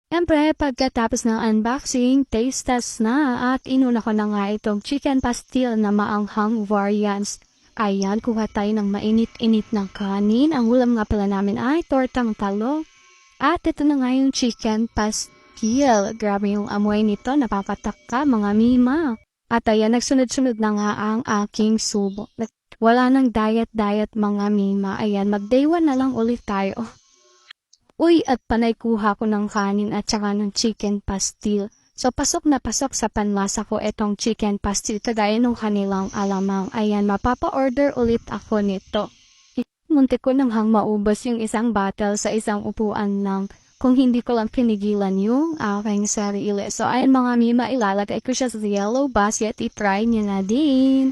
Siyempre, pagkatapos ng unboxing, taste test na at inuna ko na nga itong chicken pastil na maanghang variants. Ayan, kuha tayo ng mainit-init ng kanin. Ang ulam nga pala namin ay tortang talong. At ito na nga yung chicken pastil. Grabe yung amoy nito, napapataka mga mima. At ayan, nagsunod-sunod na nga ang aking subo. Wala nang diet-diet mga mima. Ayan, mag-day 1 na lang ulit tayo. Uy, at panay kuha ko ng kanin at saka ng chicken pastil. So, pasok na pasok sa panlasa ko itong chicken pastil kagaya nung kanilang alamang. Ayan, mapapa-order ulit ako nito. Muntik ko nang maubos yung isang bottle sa isang upuan lang kung hindi ko lang pinigilan yung aking sarili. So, ayan mga mima, ilalagay ko siya sa yellow basket. I-try niyo na din.